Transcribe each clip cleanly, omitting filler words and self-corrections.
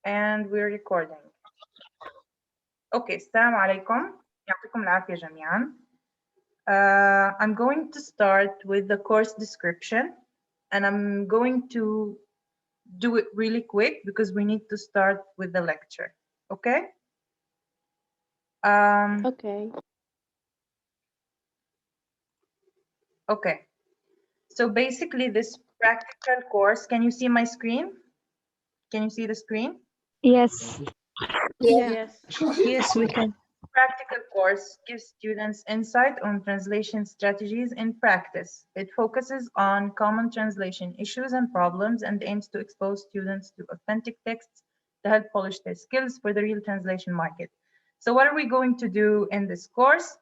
and we're recording. Okay, السلام عليكم. يعطيكم العافية جميعا. I'm going to start with the course description, and I'm going to do it really quick because we need to start with the lecture. Okay? Okay. Okay. So basically this practical course, can you see my screen? Can you see the screen? Yes. Yes. Yes, we can. Practical course gives students insight on translation strategies in practice. It focuses on common translation issues and problems and aims to expose students to authentic texts to help polish their skills for the real translation market. So what are we going to do in this course?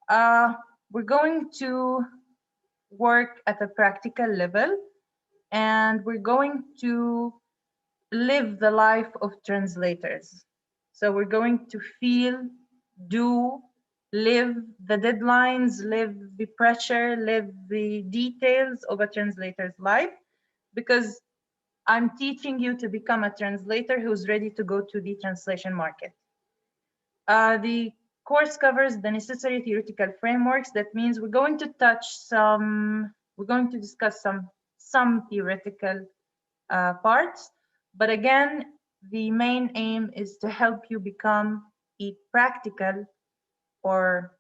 We're going to work at a practical level, and we're going to live the life of translators. So we're going to feel, do, live the deadlines, live the pressure, live the details of a translator's life, because I'm teaching you to become a translator who's ready to go to the translation market. The course covers the necessary theoretical frameworks. That means we're going to discuss some theoretical parts, but again, the main aim is to help you become a practical or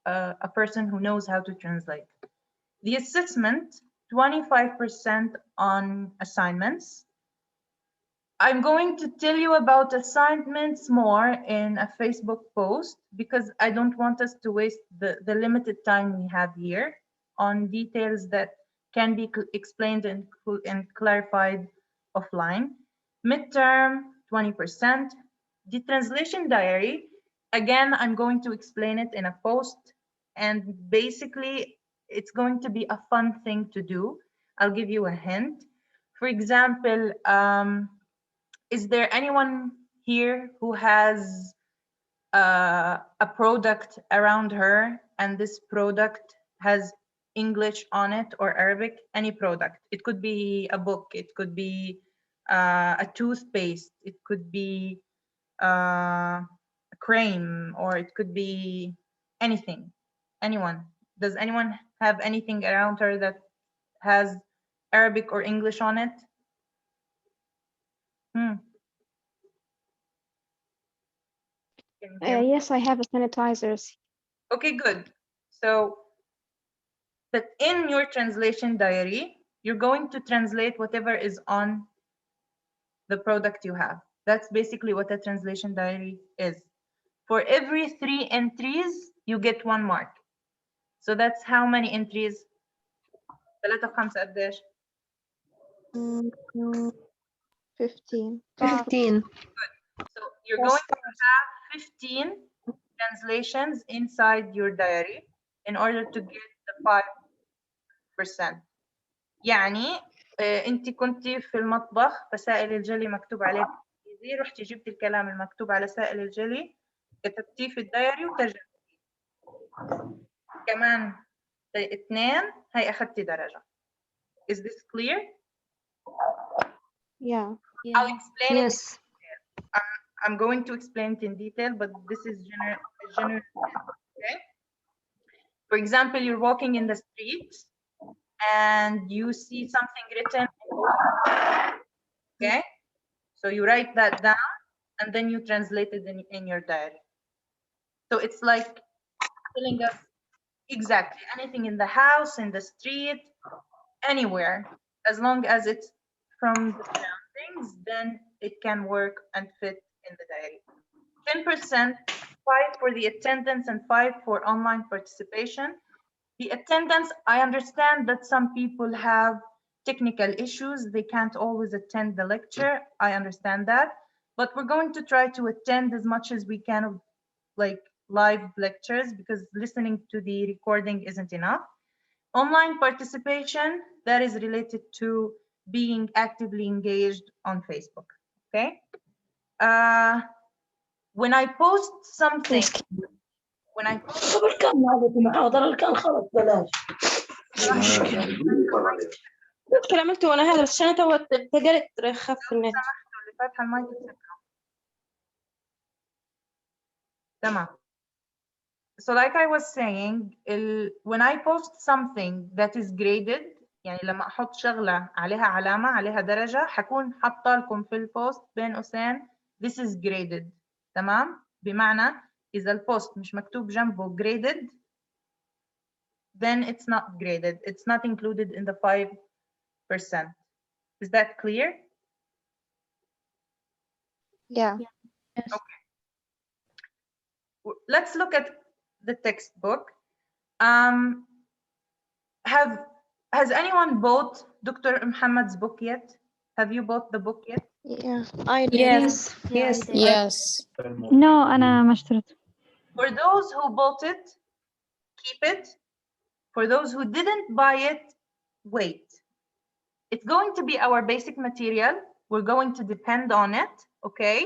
a person who knows how to translate. The assessment, 25% on assignments. I'm going to tell you about assignments more in a Facebook post because I don't want us to waste the limited time we have here on details that can be explained and clarified offline. Midterm, 20%. The translation diary, again, I'm going to explain it in a post, and basically it's going to be a fun thing to do. I'll give you a hint. For example, is there anyone here who has a product around her and this product has English on it or Arabic? Any product. It could be a book, it could be a toothpaste, it could be a cream, or it could be anything. Anyone. Does anyone have anything around her that has Arabic or English on it? Yes, I have a sanitizers. Okay, good. So that in your translation diary, you're going to translate whatever is on the product you have. That's basically what a translation diary is. For every 3 entries, you get 1 mark. So that's how many entries? 3 5 قديش؟ 15. 15. So you're going to have 15 translations inside your diary in order to get the 5%. يعني انت كنتي في المطبخ فسائل الجلي مكتوب عليه بالانجليزي، رحتي جبتي الكلام المكتوب على سائل الجلي كتبتيه في الدايري وترجمتيه. كمان 2 هي اخذتي درجة. Is this clear? Yeah. I'll explain it. Yes. I'm going to explain it in detail, but this is general. Okay. For example, you're walking in the street and you see something written. Okay. So you write that down and then you translate it in your diary. So it's like telling us exactly anything in the house, in the street, anywhere, as long as it's from the surroundings, then it can work and fit in the diary. 10%, 5 for the attendance and 5 for online participation. The attendance, I understand that some people have technical issues. They can't always attend the lecture. I understand that. But we're going to try to attend as much as we can of like live lectures because listening to the recording isn't enough. Online participation, that is related to being actively engaged on Facebook. Okay. When I post something, when I post كل عملته وانا هذا بس انا تو تقدرت اخف النت. اللي فاتحه المايك تسكره. تمام. So like I was saying, when I post something that is graded, يعني لما أحط شغلة عليها علامة عليها درجة حكون حاطة لكم في البوست بين قوسين this is graded. تمام؟ بمعنى إذا البوست مش مكتوب جنبه graded then it's not graded. It's not included in the 5%. Is that clear? Yeah. Yes. Let's look at the textbook. Has anyone bought Dr. Muhammad's book yet? Have you bought the book yet? Yeah. I did. Yes. Yeah, I Yes. did. Yes. No, أنا ما اشتريت. For those who bought it, keep it. For those who didn't buy it, wait. It's going to be our basic material. We're going to depend on it, okay?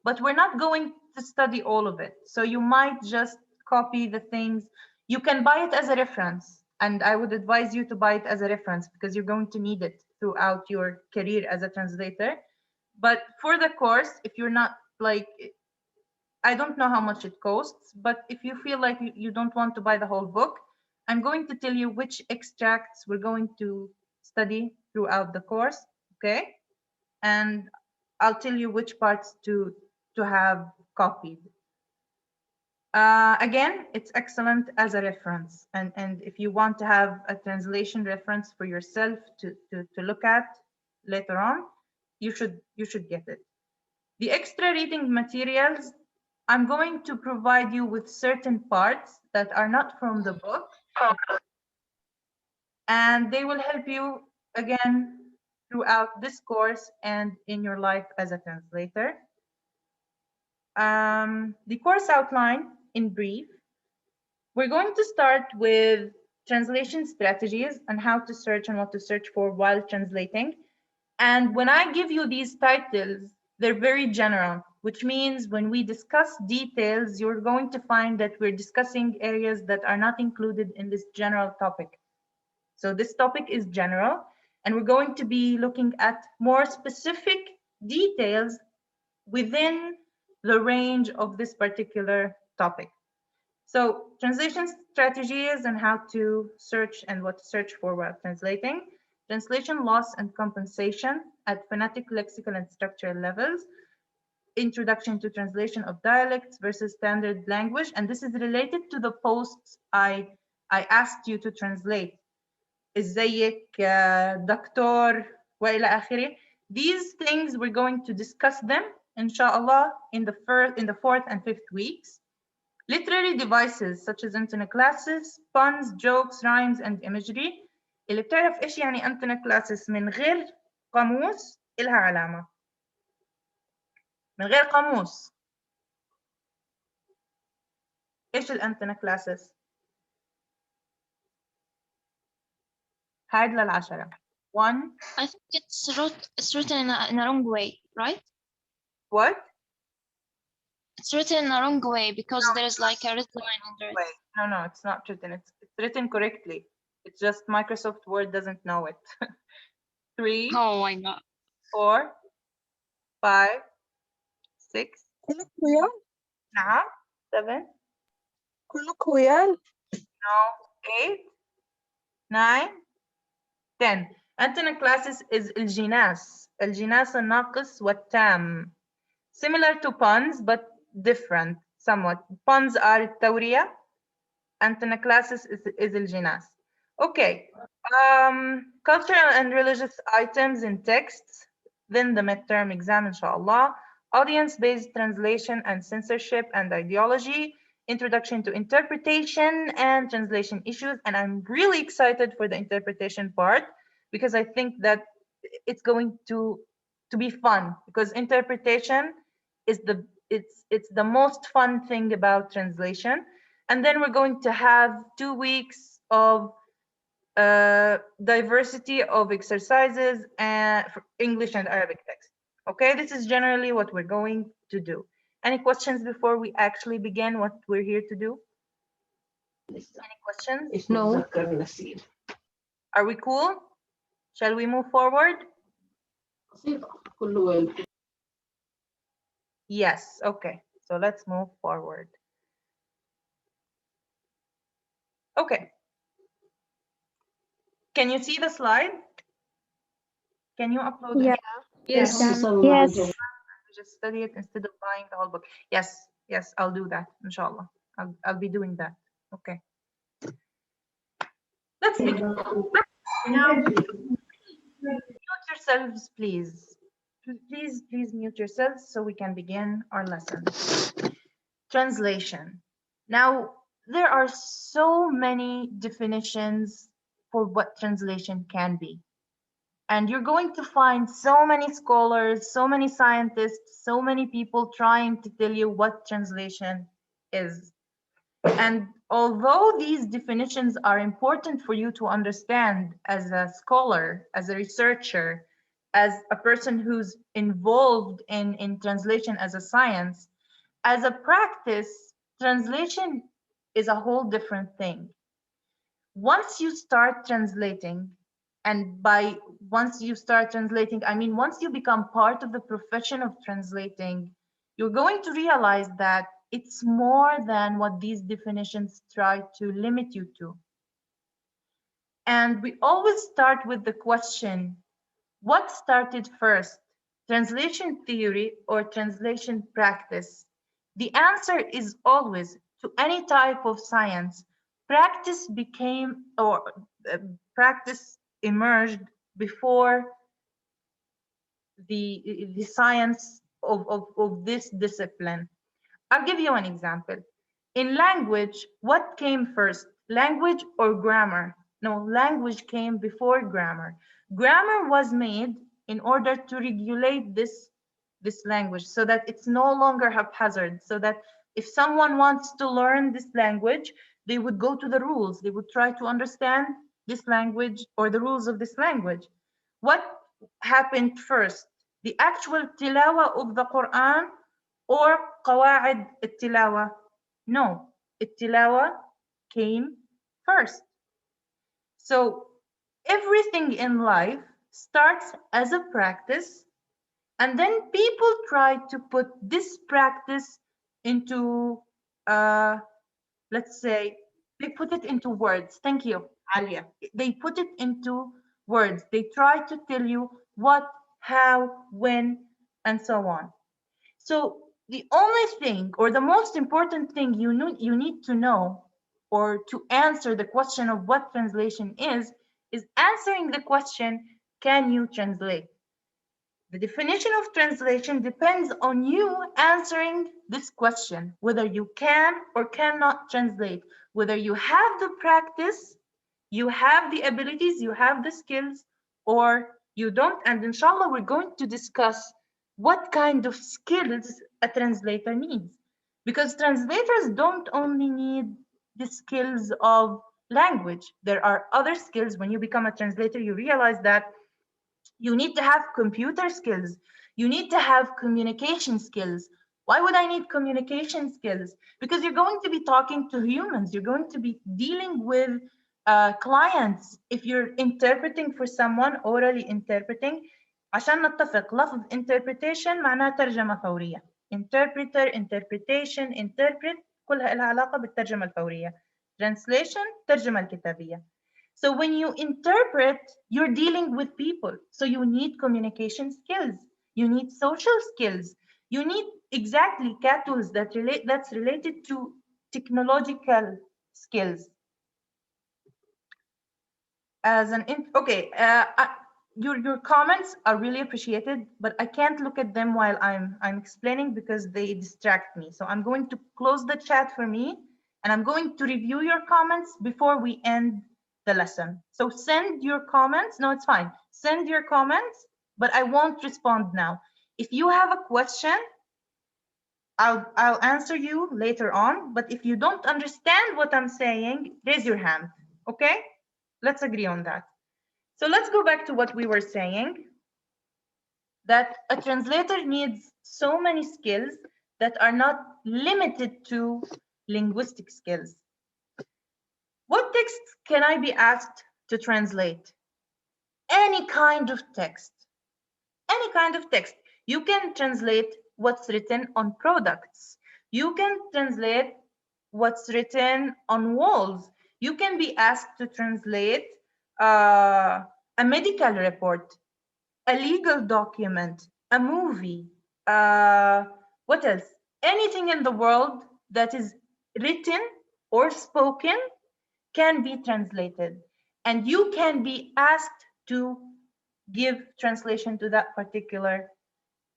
But we're not going to study all of it. So you might just copy the things. You can buy it as a reference. And I would advise you to buy it as a reference because you're going to need it throughout your career as a translator. But for the course, if you're not like, I don't know how much it costs, but if you feel like you don't want to buy the whole book, I'm going to tell you which extracts we're going to study throughout the course, okay? And I'll tell you which parts to have copied. Again, it's excellent as a reference. And if you want to have a translation reference for yourself to look at later on, you should get it. The extra reading materials, I'm going to provide you with certain parts that are not from the book, and they will help you again throughout this course and in your life as a translator. The course outline in brief, we're going to start with translation strategies and how to search and what to search for while translating. And when I give you these titles, they're very general, which means when we discuss details, you're going to find that we're discussing areas that are not included in this general topic. So this topic is general, and we're going to be looking at more specific details within the range of this particular topic. So translation strategies and how to search and what to search for while translating. Translation loss and compensation at phonetic, lexical, and structural levels. Introduction to translation of dialects versus standard language. And this is related to the posts I asked you to translate. ازيك دكتور وإلى آخره. These things we're going to discuss them inshallah in the fourth and fifth weeks. Literary devices such as antenna classes, puns, jokes, rhymes, and imagery. اللي بتعرف إيش يعني antenna classes من غير قاموس إلها علامة. من غير قاموس. إيش الانتنا classes؟ هاي للعشرة. 1. I think it's written in a wrong way, right? What? It's written in a wrong way because there's like a red line under it. Wait, no, it's not written. It's written correctly. It's just Microsoft Word doesn't know it. 3, Oh my god. 4, 5, 6. كلك وياه؟ نعم. 7. كلك وياه؟ No. 8, 9, 10. Antenna classes is الجناس. الجناس الناقص والتام. Similar to puns, but different somewhat. Puns are التورية. Antenna classes is الجناس. Okay. Cultural and religious items in texts. Then the midterm exam, inshallah. Audience-based translation and censorship and ideology. Introduction to interpretation and translation issues. And I'm really excited for the interpretation part because I think that it's going to be fun because interpretation is it's the most fun thing about translation. And then we're going to have 2 weeks of diversity of exercises and for English and Arabic text. Okay, this is generally what we're going to do. Any questions before we actually begin what we're here to do? Any questions? No. Are we cool? Shall we move forward? Yes, okay. So let's move forward. Okay. Can you see the slide? Can you upload Yeah. it? Yes. Yes. Just study it instead of buying the whole book. Yes, yes, I'll do that, inshallah. I'll be doing that. Okay. Let's begin. Now, mute yourselves, please. Please mute yourselves so we can begin our lesson. Translation. Now, there are so many definitions for what translation can be. And you're going to find so many scholars, so many scientists, so many people trying to tell you what translation is. And although these definitions are important for you to understand as a scholar, as a researcher, as a person who's involved in translation as a science, as a practice, translation is a whole different thing. Once you start translating, and by once you start translating, I mean once you become part of the profession of translating, you're going to realize that it's more than what these definitions try to limit you to. And we always start with the question, what started first, translation theory or translation practice? The answer is always, to any type of science, practice became, or practice emerged before the science of this discipline. I'll give you an example. In language, what came first, language or grammar? No, language came before grammar. Grammar was made in order to regulate this language so that it's no longer haphazard, so that if someone wants to learn this language, they would go to the rules. They would try to understand this language or the rules of this language. What happened first? The actual tilawa of the Quran or قواعد التلاوة? No, التلاوة came first. So everything in life starts as a practice, and then people try to put this practice into, let's say, they put it into words. Thank you, Alia. They put it into words. They try to tell you what, how, when, and so on. So the only thing, or the most important thing you need to know, or to answer the question of what translation is answering the question, can you translate? The definition of translation depends on you answering this question, whether you can or cannot translate, whether you have the practice, you have the abilities, you have the skills, or you don't. And inshallah, we're going to discuss what kind of skills a translator needs. Because translators don't only need the skills of language. There are other skills. When you become a translator, you realize that you need to have computer skills. You need to have communication skills. Why would I need communication skills? Because you're going to be talking to humans. You're going to be dealing with clients. If you're interpreting for someone, orally interpreting, عشان نتفق لفظ interpretation معناه ترجمة فورية. Interpreter, interpretation, interpret كلها لها علاقة بالترجمة الفورية. Translation, ترجمة الكتابية. So when you interpret, you're dealing with people. So you need communication skills. You need social skills. You need exactly tools that's related to technological skills. Your comments are really appreciated, but I can't look at them while I'm explaining because they distract me. So I'm going to close the chat for me, and I'm going to review your comments before we end the lesson. So send your comments. No, it's fine. Send your comments, but I won't respond now. If you have a question, I'll answer you later on. But if you don't understand what I'm saying, raise your hand. Okay? Let's agree on that. So let's go back to what we were saying, that a translator needs so many skills that are not limited to linguistic skills. What texts can I be asked to translate? Any kind of text. Any kind of text. You can translate what's written on products. You can translate what's written on walls. You can be asked to translate a medical report, a legal document, a movie, what else? Anything in the world that is written or spoken can be translated, and you can be asked to give translation to that particular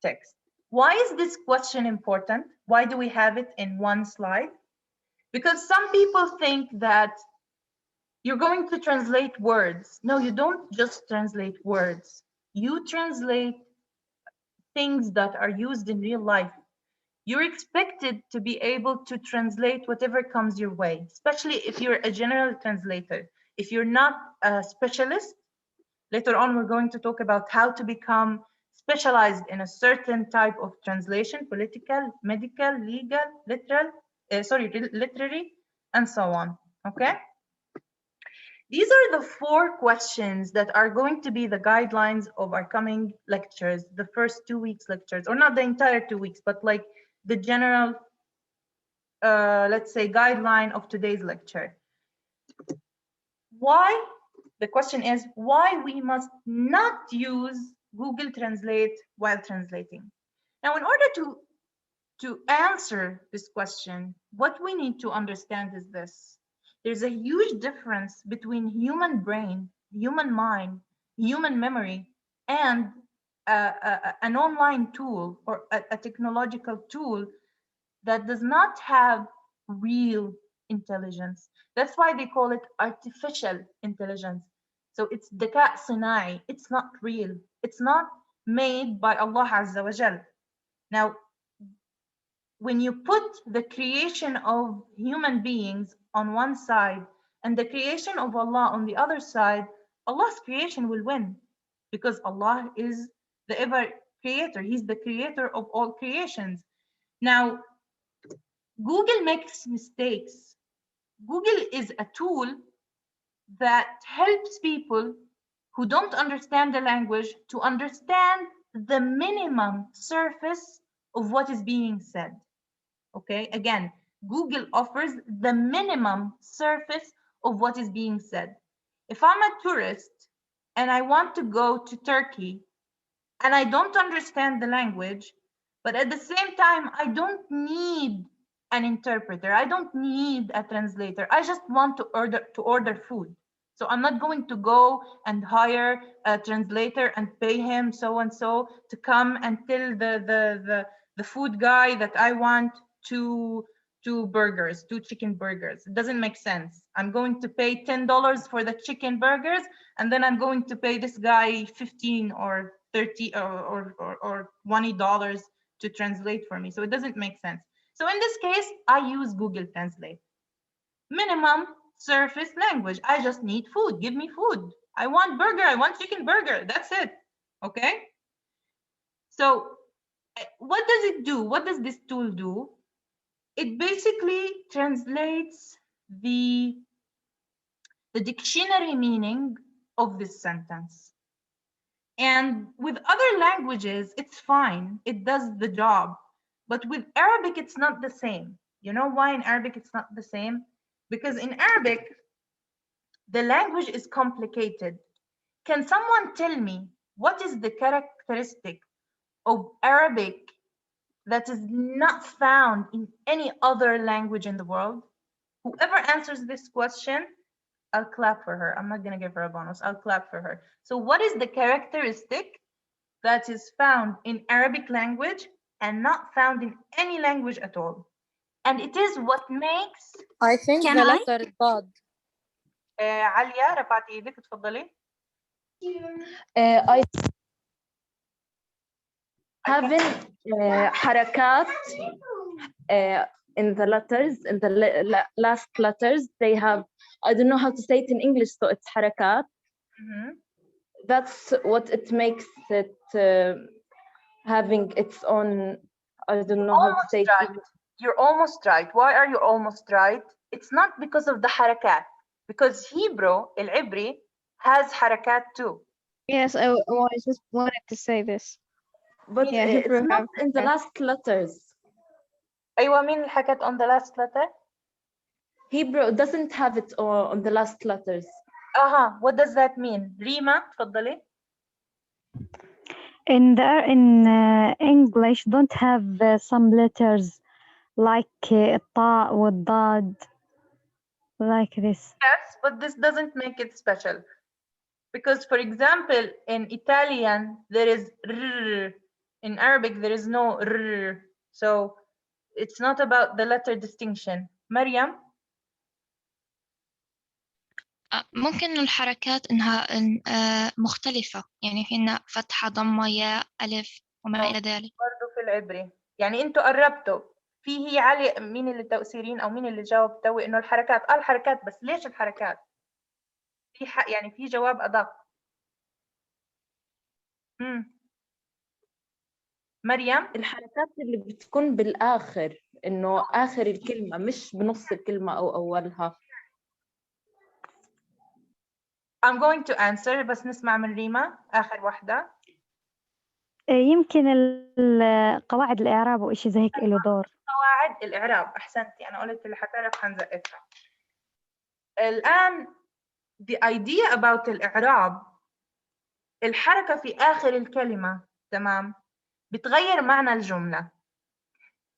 text. Why is this question important? Why do we have it in one slide? Because some people think that you're going to translate words. No, you don't just translate words. You translate things that are used in real life. You're expected to be able to translate whatever comes your way, especially if you're a general translator. If you're not a specialist, later on we're going to talk about how to become specialized in a certain type of translation, political, medical, legal, literary, and so on, okay? These are the 4 questions that are going to be the guidelines of our coming lectures, the first 2 weeks lectures, or not the entire 2 weeks, but like the general, let's say, guideline of today's lecture. Why? The question is why we must not use Google Translate while translating. Now, in order to answer this question, what we need to understand is this. There's a huge difference between human brain, human mind, human memory, and an online tool or a technological tool that does not have real intelligence. That's why they call it artificial intelligence. So it's ذكاء صناعي. It's not real. It's not made by Allah Azza wa Jal. Now, when you put the creation of human beings on one side and the creation of Allah on the other side, Allah's creation will win because Allah is the ever creator. He's the creator of all creations. Now, Google makes mistakes. Google is a tool that helps people who don't understand the language to understand the minimum surface of what is being said. Okay, again, Google offers the minimum surface of what is being said. If I'm a tourist and I want to go to Turkey and I don't understand the language, but at the same time, I don't need an interpreter. I don't need a translator. I just want to order food. So I'm not going to go and hire a translator and pay him so and so to come and tell the food guy that I want two chicken burgers. It doesn't make sense. I'm going to pay $10 for the chicken burgers, and then I'm going to pay this guy 15 or 30 or $20 to translate for me. So it doesn't make sense. So in this case, I use Google Translate. Minimum surface language. I just need food. Give me food. I want burger. I want chicken burger. That's it. Okay. So what does it do? What does this tool do? It basically translates the dictionary meaning of this sentence. And with other languages, it's fine. It does the job. But with Arabic, it's not the same. You know why in Arabic it's not the same? Because in Arabic, the language is complicated. Can someone tell me what is the characteristic of Arabic that is not found in any other language in the world? Whoever answers this question, I'll clap for her. I'm not going to give her a bonus. I'll clap for her. So what is the characteristic that is found in Arabic language and not found in any language at all? And it is what makes... I think Can the I? letter ضاد. عليا رفعتي ايدك اتفضلي. I having حركات in the letters, in the last letters, they have, I don't know how to say it in English, so it's حركات. That's what it makes it having its own, I don't know how to say it. Right. You're almost right. Why are you almost right? It's not because of the harakat, because Hebrew, العبري, has harakat too. Yes, I just wanted to say this. But Yeah, it's Hebrew not have in the حركات. last letters. أيوة مين اللي حكت on the last letter? Hebrew doesn't have it on the last letters. What does that mean? ريما تفضلي. In English don't have some letters like الطاء والضاد like this. Yes, but this doesn't make it special. Because, for example, in Italian, there is r. In Arabic, there is no r. So it's not about the letter distinction. Maryam? ممكن الحركات إنها مختلفة، يعني فينا فتحة ضمة ياء ألف وما إلى ذلك. برضو في العبري. يعني انتوا قربتوا. هي علي، مين اللي تأثيرين او مين اللي جاوب توي انه الحركات الحركات، بس ليش الحركات؟ في يعني في جواب ادق. مريم؟ الحركات اللي بتكون بالآخر، إنه آخر الكلمة مش بنص الكلمة أو أولها. I'm going to answer بس نسمع من ريما آخر واحدة. يمكن قواعد الإعراب وإشي زي هيك له دور. قواعد الإعراب، أحسنتي، أنا قلت اللي حتعرف حنزقفها. الآن the idea about الإعراب، الحركة في آخر الكلمة، تمام، بتغير معنى الجملة.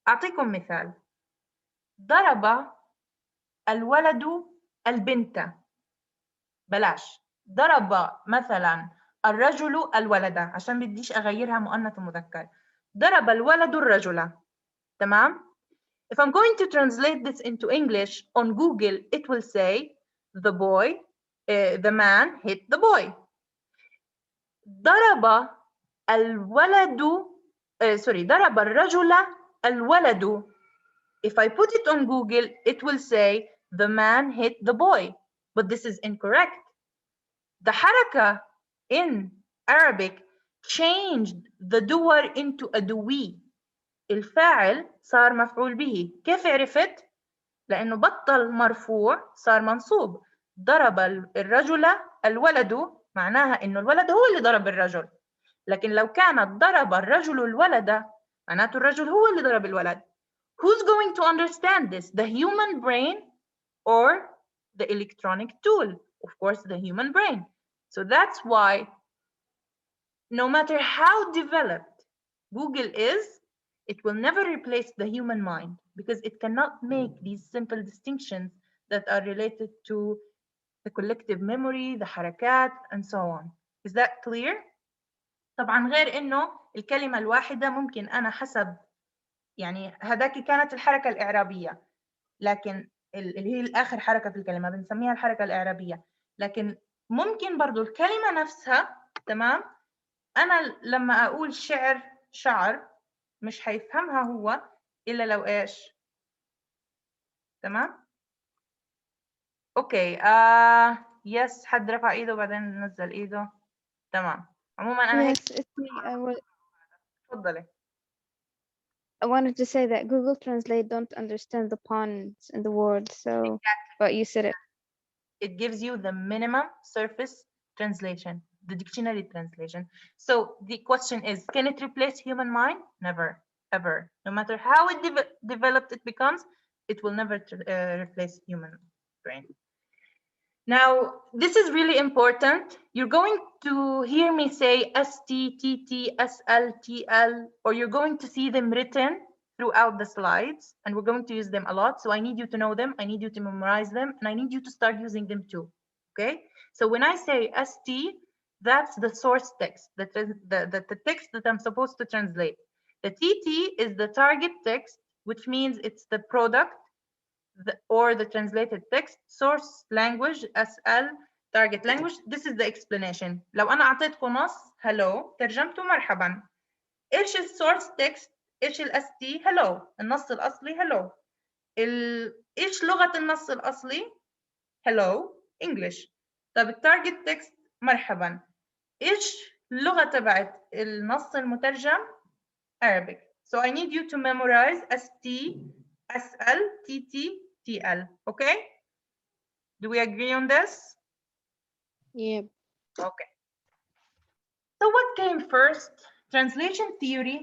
أعطيكم مثال. ضرب الولد البنت. بلاش ضرب مثلا الرجل الولد، عشان بديش أغيرها مؤنث ومذكر. ضرب الولد الرجل. تمام. If I'm going to translate this into English on Google, it will say the boy, the man hit the boy. ضرب الولد ضرب الرجل الولد. If I put it on Google, it will say the man hit the boy. But this is incorrect. The حركة in Arabic changed the doer into a dowi. الفاعل صار مفعول به. كيف عرفت؟ لأنه بطل مرفوع صار منصوب. ضرب الرجل الولد، معناها إنه الولد هو اللي ضرب الرجل. لكن لو كانت ضرب الرجل الولد، معناته الرجل هو اللي ضرب الولد. Who's going to understand this? The human brain or the electronic tool? Of course, the human brain. So that's why no matter how developed Google is, it will never replace the human mind because it cannot make these simple distinctions that are related to the collective memory, the harakat, and so on. Is that clear? طبعا غير إنه الكلمة الواحدة ممكن أنا حسب، يعني هذاك كانت الحركة الإعرابية، لكن اللي هي الآخر حركة في الكلمة بنسميها الحركة الإعرابية. لكن ممكن برضو الكلمة نفسها، تمام، أنا لما أقول شعر مش هيفهمها هو إلا لو إيش، تمام. أوكي. يس، حد رفع إيده وبعدين نزل إيده. تمام. عموما أنا هيك. Yes, it's me. تفضلي. I wanted to say that Google Translate don't understand the puns in the word, so but you said it. It gives you the minimum surface translation, the dictionary translation. So the question is, can it replace human mind? Never, ever. No matter how it developed it becomes, it will never replace human brain. Now, this is really important. You're going to hear me say ST, TT, SL, TL, or you're going to see them written throughout the slides, and we're going to use them a lot. So I need you to know them, I need you to memorize them, and I need you to start using them too, okay? So when I say ST, that's the source text, the text that I'm supposed to translate. The TT is the target text, which means it's the product or the translated text. Source language, SL, target language. This is the explanation. لو أنا أعطيتكم نص hello ترجمته مرحبا. إيش السورس تكست؟ إيش الST؟ hello. النص الأصلي hello. إيش لغة النص الأصلي؟ hello English. طب التارجت تكست مرحبا. إيش اللغة تبعت النص المترجم؟ Arabic. So I need you to memorize ST, SL, TT, TL. Okay? Do we agree on this? Yeah. Okay. So what came first? Translation theory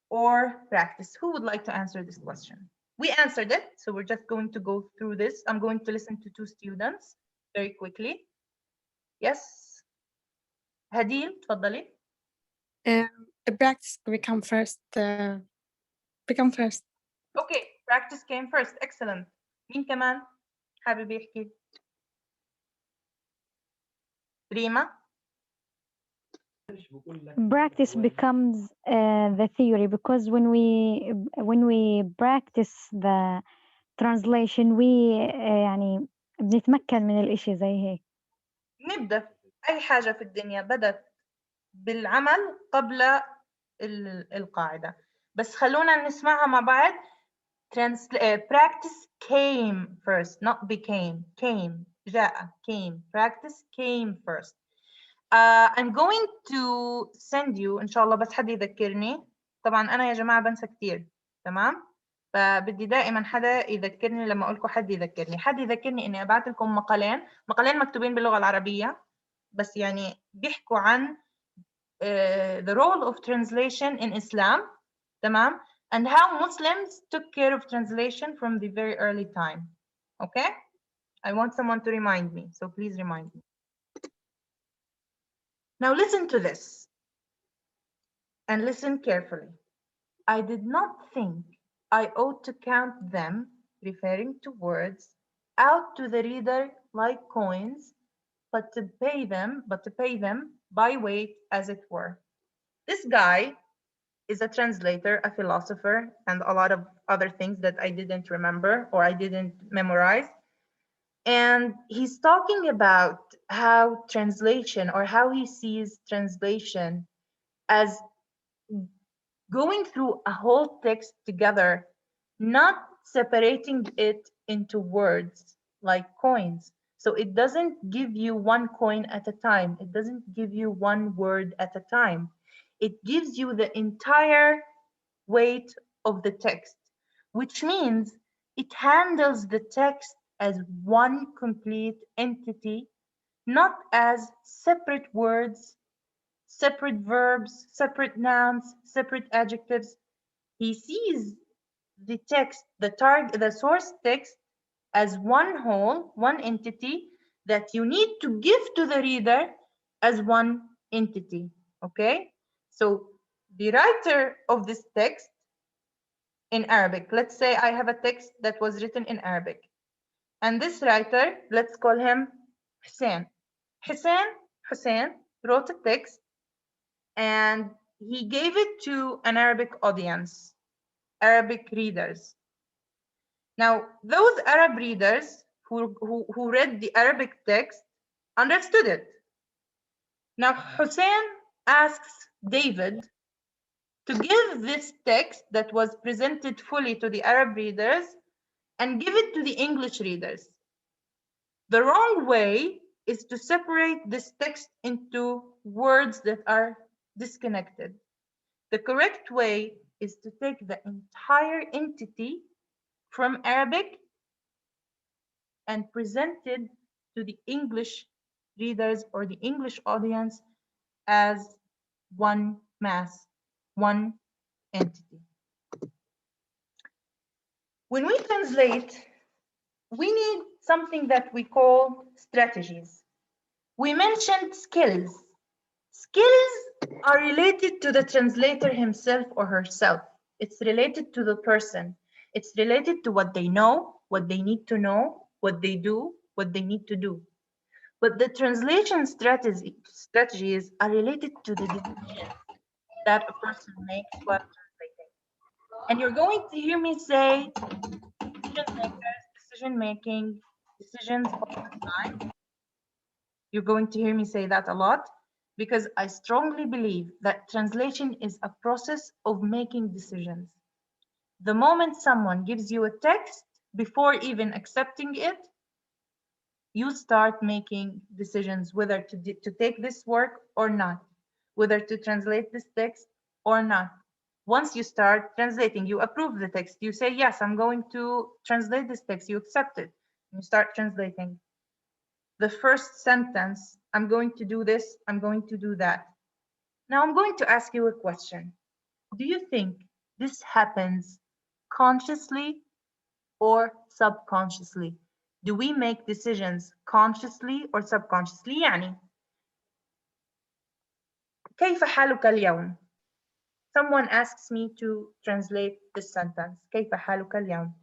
or practice? Who would like to answer this question? We answered it, so we're just going to go through this. I'm going to listen to two students very quickly. Yes. Hadil, تفضلي. Practice become first. Become first. Okay, practice came first. Excellent. مين كمان حابب يحكي؟ ريما. Practice becomes the theory, because when we practice the translation we يعني بنتمكن من الإشي زي هيك. نبدأ. أي حاجة في الدنيا بدأت بالعمل قبل القاعدة. بس خلونا نسمعها مع بعض. Practice came first, not became. Came. جاء. Came. Practice came first. I'm going to send you إن شاء الله، بس حد يذكرني. طبعا أنا يا جماعة بنسى كتير، تمام؟ فبدي دائما حدا يذكرني. لما أقول لكم حد يذكرني إني أبعت لكم مقالين مكتوبين باللغة العربية، بس يعني بيحكوا عن the role of translation in Islam، تمام؟ and how Muslims took care of translation from the very early time. Okay? I want someone to remind me, so please remind me. Now listen to this and listen carefully. I did not think I ought to count them, referring to words, out to the reader like coins, but to pay them by weight, as it were. This guy is a translator, a philosopher, and a lot of other things that I didn't remember or I didn't memorize. And he's talking about how translation, or how he sees translation as going through a whole text together, not separating it into words like coins. So it doesn't give you one coin at a time. It doesn't give you one word at a time. It gives you the entire weight of the text, which means it handles the text as one complete entity, not as separate words, separate verbs, separate nouns, separate adjectives. He sees the text, the source text, as one whole, one entity that you need to give to the reader as one entity. Okay? So the writer of this text in Arabic, let's say I have a text that was written in Arabic, and this writer, let's call him Hussein. Hussein wrote a text and he gave it to an Arabic audience, Arabic readers. Now, those Arab readers who read the Arabic text understood it. Now, Hussein asks David to give this text that was presented fully to the Arab readers and give it to the English readers. The wrong way is to separate this text into words that are disconnected. The correct way is to take the entire entity from Arabic and present it to the English readers or the English audience as one mass, one entity. When we translate, we need something that we call strategies. We mentioned skills. Skills are related to the translator himself or herself. It's related to the person. It's related to what they know, what they need to know, what they do, what they need to do. But the translation strategies are related to the decisions that a person makes while translating. And you're going to hear me say decision makers, decision making, decisions all the time. You're going to hear me say that a lot because I strongly believe that translation is a process of making decisions. The moment someone gives you a text, before even accepting it, you start making decisions whether to take this work or not, whether to translate this text or not. Once you start translating, you approve the text. You say, yes, I'm going to translate this text. You accept it. You start translating. The first sentence, I'm going to do this, I'm going to do that. Now I'm going to ask you a question. Do you think this happens consciously or subconsciously? Do we make decisions consciously or subconsciously؟ يعني كيف حالك اليوم؟ Someone asks me to translate this sentence. كيف حالك اليوم?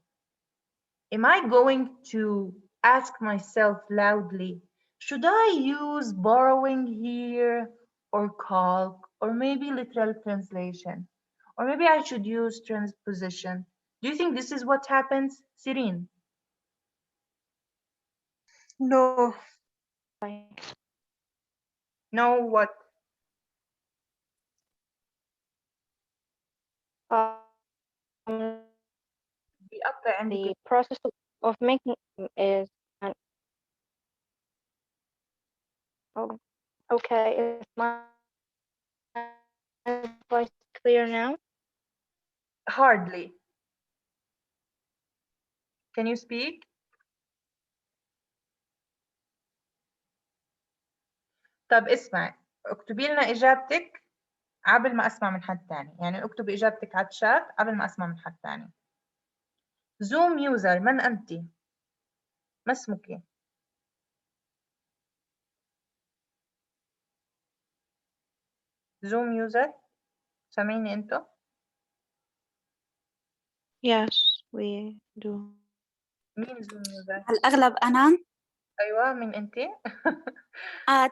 Am I going to ask myself loudly, should I use borrowing here or calc or maybe literal translation? Or maybe I should use transposition. Do you think this is what happens, Sirin? No. No, what? بيقطع عندك. The process of making is oh, okay. Is my voice clear now? Hardly. Can you speak? طب اسمع، اكتبي لنا إجابتك قبل ما أسمع من حد تاني، يعني اكتبي إجابتك على الشات قبل ما أسمع من حد تاني. زوم يوزر، من أنت؟ ما اسمك؟ زوم يوزر، سامعيني انتو؟ Yes, we do. مين زوم يوزر؟ على الأغلب أنا. أيوة، مين أنت؟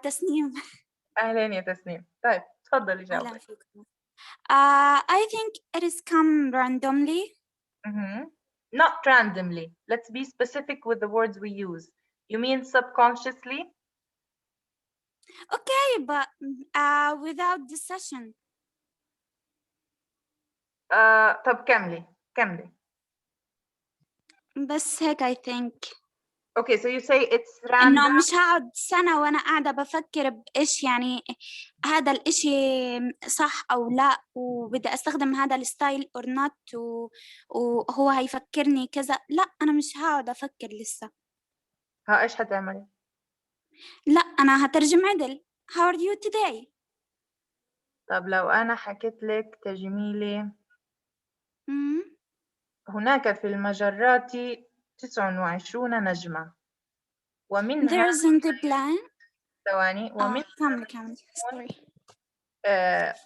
تسنيم. أهلين يا تسنيم. طيب تفضلي جاوبي. أهلا فيكم. I think it is come randomly. Not randomly. Let's be specific with the words we use. You mean subconsciously? Okay, but without decision. طب كملي. بس هيك I think. Okay, so you say it's إنه random. مش هقعد سنة وأنا قاعدة بفكر بإيش يعني هذا الإشي صح أو لا، وبدي أستخدم هذا الستايل or not، وهو هيفكرني كذا. لا، أنا مش هقعد أفكر لسه. ها إيش هتعملي؟ لا، أنا هترجم عدل. How are you today? طب لو أنا حكيت لك تجميلي هناك في المجرات 29 نجمة ومنها There isn't a plan. ثواني ومنها كمل. Sorry.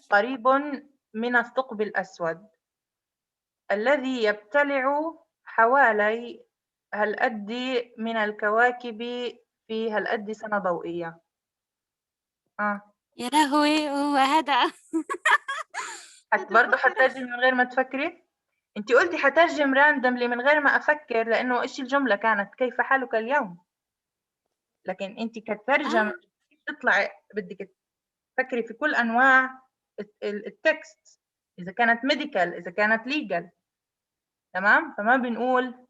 قريب من الثقب الأسود الذي يبتلع حوالي هالقد من الكواكب في هالقد سنة ضوئية. يا لهوي، هو هذا. برضه حترجم من غير ما تفكري؟ انت قلتي حترجم راندملي من غير ما افكر لانه ايش الجملة كانت كيف حالك اليوم، لكن انت كترجم تطلع بدك تفكري في كل انواع التكست، اذا كانت ميديكال اذا كانت ليجل، تمام؟ فما بنقول